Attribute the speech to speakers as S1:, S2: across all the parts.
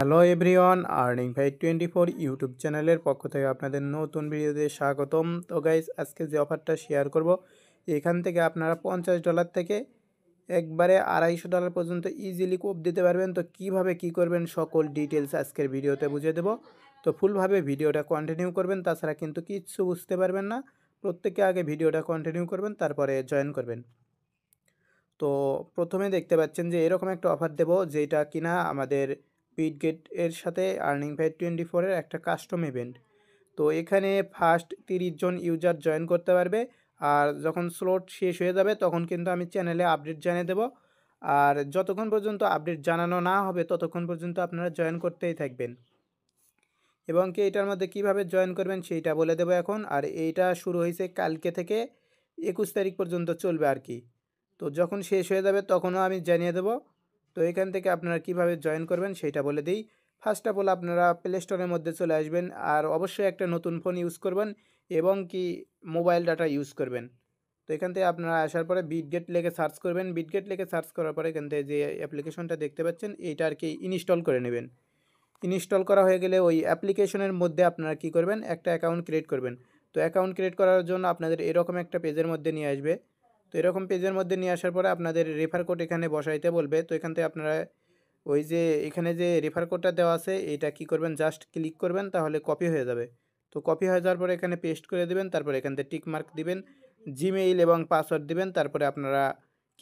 S1: Hello everyone, earning ভাই 24 YouTube চ্যানেলের পক্ষ থেকে আপনাদের নতুন ভিডিওতে স্বাগতম। তো গাইজ, আজকে যে অফারটা শেয়ার করব, এখান থেকে আপনারা $50 থেকে একবারে $250 পর্যন্ত ইজিলি কোপ দিতে পারবেন। তো কিভাবে কি করবেন সকল ডিটেলস আজকের ভিডিওতে বুঝিয়ে দেব। তো ফুলভাবে ভিডিওটা কন্টিনিউ করবেন, তাছাড়া কিন্তু কিচ্ছু বুঝতে পারবেন না। প্রত্যেকে আগে ভিডিওটা কন্টিনিউ করবেন, তারপরে জয়েন করবেন। তো প্রথমে দেখতে পাচ্ছেন যে এরকম একটা অফার দেব, যেটা কিনা আমাদের বিটগেট এর সাথে আর্নিং ভাই 24 এর একটা কাস্টম ইভেন্ট। তো এখানে ফার্স্ট 30 জন ইউজার জয়েন করতে পারবে। আর যখন স্লট শেষ হয়ে যাবে তখন কিন্তু আমি চ্যানেলে আপডেট জানিয়ে দেব। আর যতক্ষণ পর্যন্ত আপডেট জানানো না হবে ততক্ষণ পর্যন্ত আপনারা জয়েন করতেই থাকবেন। এবং কি এটার মধ্যে কিভাবে জয়েন করবেন সেইটা বলে দেবো এখন। আর এইটা শুরু হয়েছে কালকে থেকে 21 তারিখ পর্যন্ত চলবে আর কি। তো যখন শেষ হয়ে যাবে তখনও আমি জানিয়ে দেবো। তো এখান থেকে আপনারা কিভাবে জয়েন করবেন সেইটা বলে দিই। ফার্স্ট অফ অল আপনারা প্লে স্টোরের মধ্যে চলে আসবেন, আর অবশ্যই একটা নতুন ফোন ইউজ করবেন এবং কি মোবাইল ডাটা ইউজ করবেন। তো এখান থেকে আপনারা আসার পরে বিটগেট লিখে সার্চ করবেন। বিটগেট লিখে সার্চ করার পরে এখান থেকে যে অ্যাপ্লিকেশনটা দেখতে পাচ্ছেন এইটা আর কি ইনস্টল করে নেবেন। ইনস্টল করা হয়ে গেলে ওই অ্যাপ্লিকেশনের মধ্যে আপনারা কি করবেন, একটা অ্যাকাউন্ট ক্রিয়েট করবেন। তো অ্যাকাউন্ট ক্রিয়েট করার জন্য আপনাদের এরকম একটা পেজের মধ্যে নিয়ে আসবে। তো এরকম পেজের মধ্যে নিয়ে আসার পরে আপনাদের রেফার কোড এখানে বসাইতে বলবে। তো এখান থেকে আপনারা ওই যে এখানে যে রেফার কোডটা দেওয়া আছে এটা কি করবেন, জাস্ট ক্লিক করবেন, তাহলে কপি হয়ে যাবে। তো কপি হয়ে যাওয়ার পরে এখানে পেস্ট করে দেবেন, তারপরে এখান থেকে টিক মার্ক দিবেন, জিমেইল এবং পাসওয়ার্ড দিবেন, তারপরে আপনারা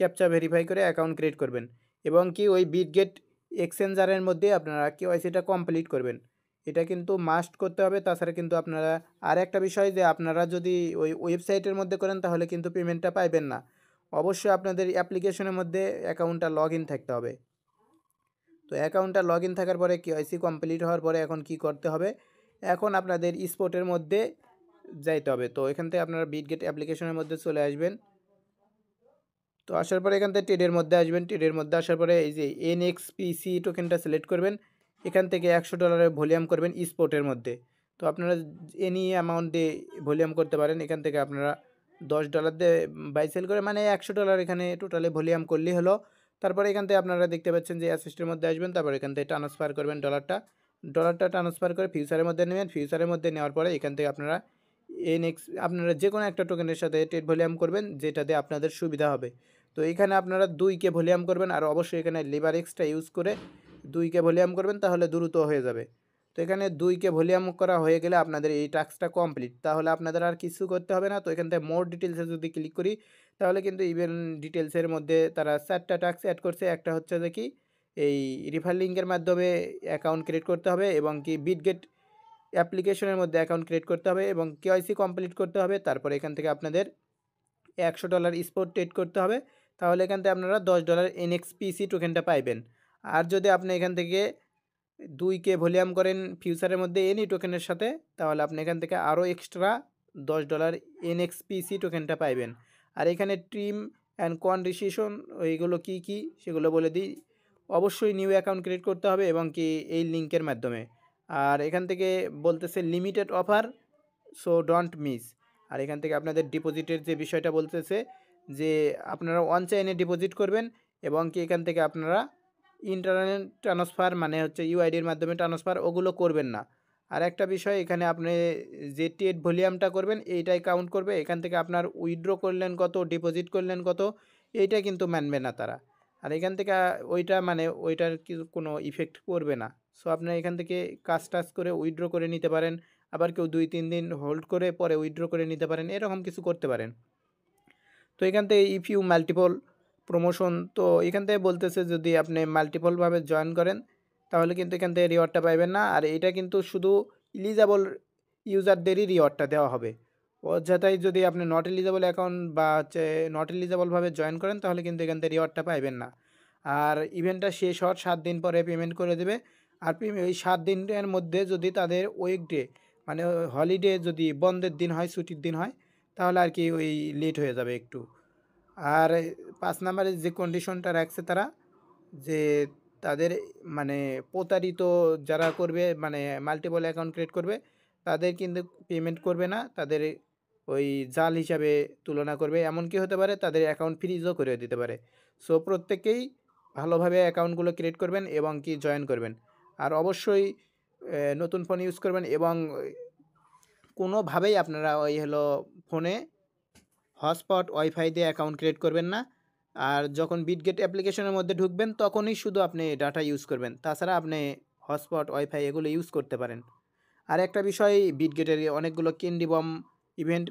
S1: ক্যাপচা ভেরিফাই করে অ্যাকাউন্ট ক্রিয়েট করবেন। এবং কি ওই বিটগেট এক্সচেঞ্জারের মধ্যে আপনারা কেওয়াইসিটা কমপ্লিট করবেন। এটা কিন্তু মাস্ট করতে হবে। তাছাড়া কিন্তু আপনারা আর একটা বিষয়, যে আপনারা যদি ওই ওয়েবসাইটের মধ্যে করেন তাহলে কিন্তু পেমেন্টটা পাইবেন না। অবশ্যই আপনাদের অ্যাপ্লিকেশনের মধ্যে অ্যাকাউন্টটা লগ ইন থাকতে হবে। তো অ্যাকাউন্টটা লগ ইন থাকার পরে কেওয়াইসি কমপ্লিট হওয়ার পরে এখন কি করতে হবে, এখন আপনাদের স্পটের মধ্যে যাইতে হবে। তো এখান থেকে আপনারা বিটগেট অ্যাপ্লিকেশনের মধ্যে চলে আসবেন। তো আসার পরে এখান থেকে ট্রেডের মধ্যে আসবেন। ট্রেডের মধ্যে আসার পরে এই যে এনএক্সপিসি টোকেনটা সিলেক্ট করবেন। এখান থেকে $100 ভলিউম করবেন স্পটের মধ্যে। তো আপনারা এনি অ্যামাউন্ট দিয়ে ভলিউম করতে পারেন। এখান থেকে আপনারা $10 দিয়ে বাই সেল করে মানে $100 এখানে টোটালে ভলিউম করলেই হলো। তারপরে এখান থেকে আপনারা দেখতে পাচ্ছেন যে অ্যাসিস্টের মধ্যে আসবেন, তারপর এখান থেকে ট্রান্সফার করবেন ডলারটা ট্রান্সফার করে ফিউচারের মধ্যে নেবেন। ফিউচারের মধ্যে নেওয়ার পরে এখান থেকে আপনারা আপনারা যে কোনো একটা টোকেনের সাথে ট্রেড ভলিউম করবেন, যেটাতে আপনাদের সুবিধা হবে। তো এখানে আপনারা 2K ভলিউম করবেন, আর অবশ্যই এখানে লিভার এক্সটা ইউজ করে 2K ভলিউম করবেন, তাহলে দ্রুত হয়ে যাবে। তো এখানে 2K ভলিউম করা হয়ে গেলে আপনাদের এই টাস্কটা কমপ্লিট, তাহলে আপনাদের আর কিছু করতে হবে না। তো এখান থেকে মোর ডিটেলসে যদি ক্লিক করি, তাহলে কিন্তু ইভেন্ট ডিটেলসের মধ্যে তারা 4টা টাস্ক অ্যাড করছে। একটা হচ্ছে যে কি এই রিফার লিঙ্কের মাধ্যমে অ্যাকাউন্ট ক্রিয়েট করতে হবে, এবং কি বিটগেট অ্যাপ্লিকেশনের মধ্যে অ্যাকাউন্ট ক্রিয়েট করতে হবে, এবং কেওয়াইসি কমপ্লিট করতে হবে। তারপরে এখান থেকে আপনাদের $100 স্পট ট্রেড করতে হবে। তাহলে এখান থেকে আপনারা $10 এনএক্সপিসি টোকেনটা পাইবেন। আর যদি আপনি এখান থেকে 2K ভলিউম করেন ফিউচারের মধ্যে এনি টোকেনের সাথে, তাহলে আপনি এখান থেকে আরও এক্সট্রা $10 এনএক্সপিসি টোকেনটা পাইবেন। আর এখানে ট্রিম অ্যান্ড কন্ডিশন ওইগুলো কী কী সেগুলো বলে দিই। অবশ্যই নিউ অ্যাকাউন্ট ক্রিয়েট করতে হবে, এবং কি এই লিঙ্কের মাধ্যমে। আর এখান থেকে বলতেছে limited offer, so don't miss. আর এখান থেকে আপনাদের ডিপোজিটের যে বিষয়টা বলতেছে, যে আপনারা অন চাইনে ডিপোজিট করবেন, এবং কি এখান থেকে আপনারা ইন্টারনেট ট্রান্সফার মানে হচ্ছে ইউআইডির মাধ্যমে ট্রান্সফার ওগুলো করবেন না। আর একটা বিষয়, এখানে আপনি যে ট্রেড ভলিউমটা করবেন এইটাই কাউন্ট করবে। এখান থেকে আপনার উইথড্র করলেন কত, ডিপোজিট করলেন কত, এইটা কিন্তু মানবে না তারা। আর এখান থেকে ওইটা মানে ওইটার কোনো ইফেক্ট পড়বে না। সো আপনি এখান থেকে কাজ টাজ করে উইথড্র করে নিতে পারেন। আবার কেউ 2-3 দিন হোল্ড করে পরে উইথড্র করে নিতে পারেন, এরকম কিছু করতে পারেন। তো এখান থেকে ইফ ইউ মাল্টিপল প্রমোশন, তো এখান থেকে বলতেছে যদি আপনি মাল্টিপলভাবে জয়েন করেন তাহলে কিন্তু এখান থেকে রিওয়ার্ডটা পাইবেন না। আর এটা কিন্তু শুধু ইলিজাবল ইউজারদেরই রিওয়ার্ডটা দেওয়া হবে। অযথাই যদি আপনি নট এলিজেবল অ্যাকাউন্ট বা হচ্ছে নট এলিজেবলভাবে জয়েন করেন তাহলে কিন্তু এখান থেকে রিওয়ার্ডটা পাইবেন না। আর ইভেন্টটা শেষ হওয়ার 7 দিন পরে পেমেন্ট করে দেবে। আর ওই 7 দিনের মধ্যে যদি তাদের উইকডে মানে হলিডে যদি বন্ধের দিন হয়, ছুটির দিন হয়, তাহলে আর কি ওই লেট হয়ে যাবে একটু। আর 5 নাম্বারে যে কন্ডিশনটা রাখছে তারা, যে তাদের মানে প্রতারিত যারা করবে মানে মাল্টিপল অ্যাকাউন্ট ক্রিয়েট করবে তাদের কিন্তু পেমেন্ট করবে না, তাদের ওই জাল হিসাবে তুলনা করবে। এমন কি হতে পারে তাদের অ্যাকাউন্ট ফ্রিজও করে দিতে পারে। সো প্রত্যেকেই ভালোভাবে অ্যাকাউন্টগুলো ক্রিয়েট করবেন এবং কি জয়েন করবেন। আর অবশ্যই নতুন ফোন ইউজ করবেন এবং কোনোভাবেই আপনারা ওই হলো ফোনে হটস্পট ওয়াইফাই দিয়ে অ্যাকাউন্ট ক্রিয়েট করবেন না। আর যখন বিটগেট অ্যাপ্লিকেশনের মধ্যে ঢুকবেন তখনই শুধু আপনি ডাটা ইউজ করবেন, তাছাড়া আপনি হটস্পট ওয়াইফাই এগুলো ইউজ করতে পারেন। আর একটা বিষয়, বিটগেটের অনেকগুলো ক্যান্ডি বম ইভেন্ট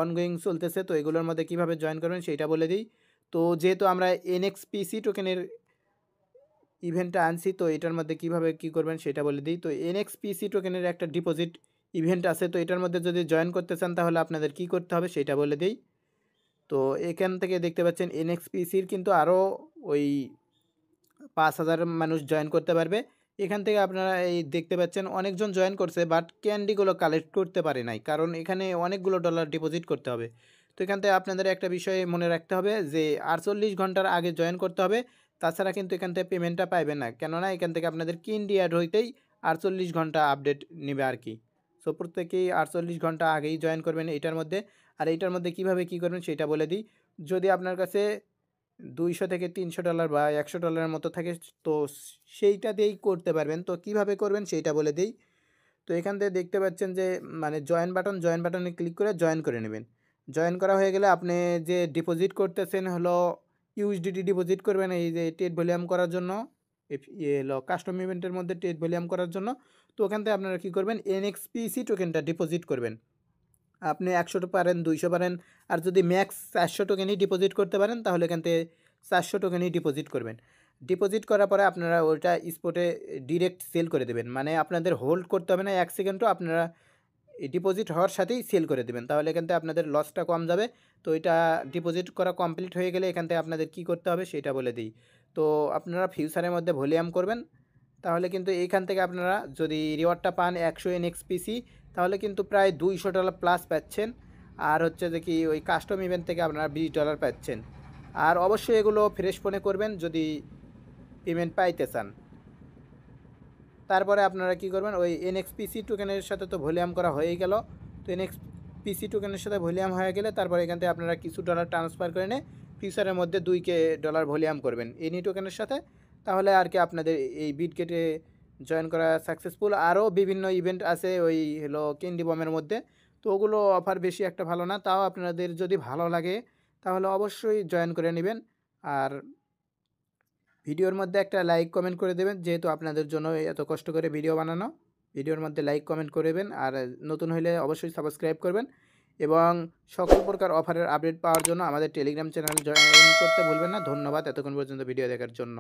S1: অনগোয়িং চলতেছে, তো এগুলোর মধ্যে কীভাবে জয়েন করবেন সেইটা বলে দিই। তো যেহেতু আমরা এনএক্সপিসি টোকেনের ইভেন্টটা আনছি, তো এটার মধ্যে কীভাবে কী করবেন সেটা বলে দিই। তো এনএক্সপিসি টোকেনের একটা ডিপোজিট ইভেন্ট আছে, তো এটার মধ্যে যদি জয়েন করতে চান তাহলে আপনাদের কী করতে হবে সেটা বলে দিই। তো এখান থেকে দেখতে পাচ্ছেন এনএক্সপিসির কিন্তু আরও ওই 5,000 মানুষ জয়েন করতে পারবে। এখান থেকে আপনারা এই দেখতে পাচ্ছেন অনেকজন জয়েন করছে, বাট ক্যান্ডিগুলো কালেক্ট করতে পারে নাই, কারণ এখানে অনেকগুলো ডলার ডিপোজিট করতে হবে। তো এখান থেকে আপনাদের একটা বিষয় মনে রাখতে হবে যে 48 ঘন্টার আগে জয়েন করতে হবে, তাছাড়া কিন্তু এখান থেকে পেমেন্টটা পাইবেন না, কেননা এখান থেকে আপনাদের ক্যান্ডি অ্যাড হইতেই 48 ঘন্টা আপডেট নেবে আর কি। সো প্রত্যেকেই 48 ঘন্টা আগেই জয়েন করবেন এইটার মধ্যে। আর এইটার মধ্যে কীভাবে কী করবেন সেটা বলে দিই। যদি আপনার কাছে 200 থেকে $300 বা $100 মতো থাকে, তো সেইটা দিয়েই করতে পারবেন। তো কিভাবে করবেন সেইটা বলে দিই। তো এখান থেকে দেখতে পাচ্ছেন যে মানে জয়েন বাটনে ক্লিক করে জয়েন করে নেবেন। জয়েন করা হয়ে গেলে আপনি যে ডিপোজিট করতেছেন হলো ইউএসডিটি ডিপোজিট করবেন এই যে টেট ভলিউম করার জন্য, হলো কাস্টম ইভেন্টের মধ্যে টেট ভলিউম করার জন্য। তো ওখান থেকে আপনারা কী করবেন, এনএক্সপিসি টোকেনটা ডিপোজিট করবেন। আপনি 100 পারেন, 200 পারেন, আর যদি ম্যাক্স 400 টোকেনই ডিপোজিট করতে পারেন তাহলে এখান থেকে 400 টোকেনই ডিপোজিট করবেন। ডিপোজিট করার পরে আপনারা ওইটা স্পটে ডিরেক্ট সেল করে দেবেন, মানে আপনাদের হোল্ড করতে হবে না 1 সেকেন্ডও, আপনারা ডিপোজিট হওয়ার সাথেই সেল করে দেবেন, তাহলে এখান থেকে আপনাদের লসটা কম যাবে। তো এটা ডিপোজিট করা কমপ্লিট হয়ে গেলে এখান থেকে আপনাদের কী করতে হবে সেটা বলে দিই। তো আপনারা ফিউচারের মধ্যে ভলিউম করবেন, তাহলে কিন্তু এইখান থেকে আপনারা যদি রিওয়ার্ডটা পান 100 এনএক্সপিসি, তাহলে কিন্তু প্রায় $200 প্লাস পাচ্ছেন। আর হচ্ছে যে কি ওই কাস্টম ইভেন্ট থেকে আপনারা $20 পাচ্ছেন। আর অবশ্যই এগুলো ফ্রেশ ফোনে করবেন যদি পেমেন্ট পাইতে চান। তারপরে আপনারা কি করবেন, ওই এনএক্সপিসি টোকেনের সাথে তো ভলিউম করা হয়েই গেল। তো এনএক্সপিসি টোকেনের সাথে ভলিউম হয়ে গেলে তারপরে এখান থেকে আপনারা কিছু ডলার ট্রান্সফার করে নিয়ে ফিউচারের মধ্যে $2K ভলিউম করবেন এনি টোকেনের সাথে, তাহলে আর কি আপনাদের এই বিটগেটে জয়েন করা সাকসেসফুল। আরও বিভিন্ন ইভেন্ট আছে ওই হলো ক্যান্ডি বমের মধ্যে, তো ওগুলো অফার বেশি একটা ভালো না, তাও আপনাদের যদি ভালো লাগে তাহলে অবশ্যই জয়েন করে নেবেন। আর ভিডিওর মধ্যে একটা লাইক কমেন্ট করে দেবেন, যেহেতু আপনাদের জন্য এত কষ্ট করে ভিডিও বানানো। ভিডিওর মধ্যে লাইক কমেন্ট করবেন, আর নতুন হলে অবশ্যই সাবস্ক্রাইব করবেন, এবং সকল প্রকার অফারের আপডেট পাওয়ার জন্য আমাদের টেলিগ্রাম চ্যানেল জয়েন করতে ভুলবেন না। ধন্যবাদ এতক্ষণ পর্যন্ত ভিডিও দেখার জন্য।